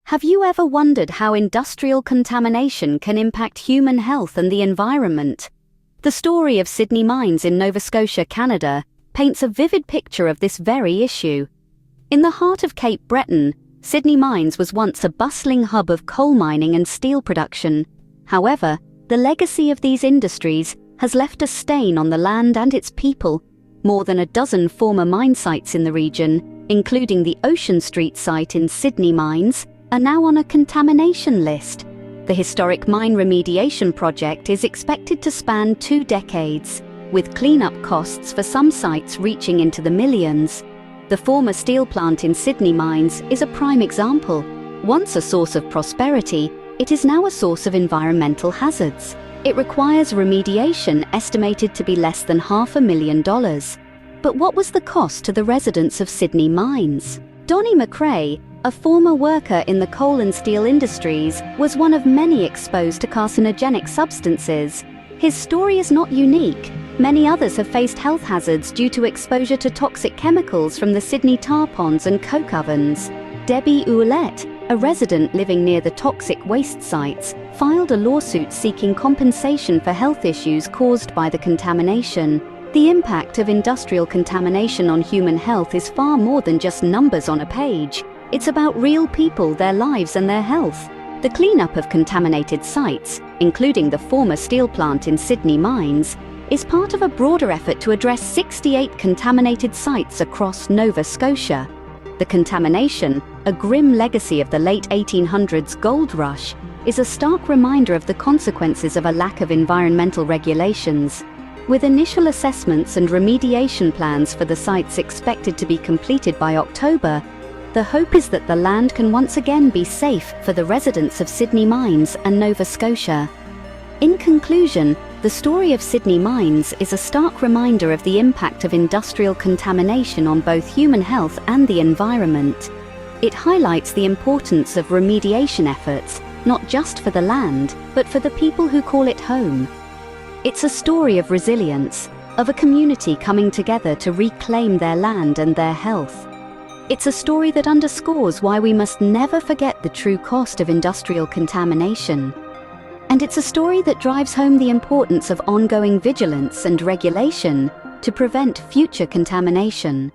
Have you ever wondered how industrial contamination can impact human health and the environment? The story of Sydney Mines in Nova Scotia, Canada, paints a vivid picture of this very issue. In the heart of Cape Breton, Sydney Mines was once a bustling hub of coal mining and steel production. However, the legacy of these industries has left a stain on the land and its people. More than a dozen former mine sites in the region, including the Ocean Street site in Sydney Mines, are now on a contamination list. The historic mine remediation project is expected to span 2 decades, with cleanup costs for some sites reaching into the millions. The former steel plant in Sydney Mines is a prime example. Once a source of prosperity, it is now a source of environmental hazards. It requires remediation estimated to be less than $500,000. But what was the cost to the residents of Sydney Mines? Donnie McRae, a former worker in the coal and steel industries, was one of many exposed to carcinogenic substances. His story is not unique. Many others have faced health hazards due to exposure to toxic chemicals from the Sydney tar ponds and coke ovens. Debbie Ouellette, a resident living near the toxic waste sites, filed a lawsuit seeking compensation for health issues caused by the contamination. The impact of industrial contamination on human health is far more than just numbers on a page. It's about real people, their lives and their health. The cleanup of contaminated sites, including the former steel plant in Sydney Mines, is part of a broader effort to address 68 contaminated sites across Nova Scotia. The contamination, a grim legacy of the late 1800s gold rush, is a stark reminder of the consequences of a lack of environmental regulations. With initial assessments and remediation plans for the sites expected to be completed by October, the hope is that the land can once again be safe for the residents of Sydney Mines and Nova Scotia. In conclusion, the story of Sydney Mines is a stark reminder of the impact of industrial contamination on both human health and the environment. It highlights the importance of remediation efforts, not just for the land, but for the people who call it home. It's a story of resilience, of a community coming together to reclaim their land and their health. It's a story that underscores why we must never forget the true cost of industrial contamination. And it's a story that drives home the importance of ongoing vigilance and regulation to prevent future contamination.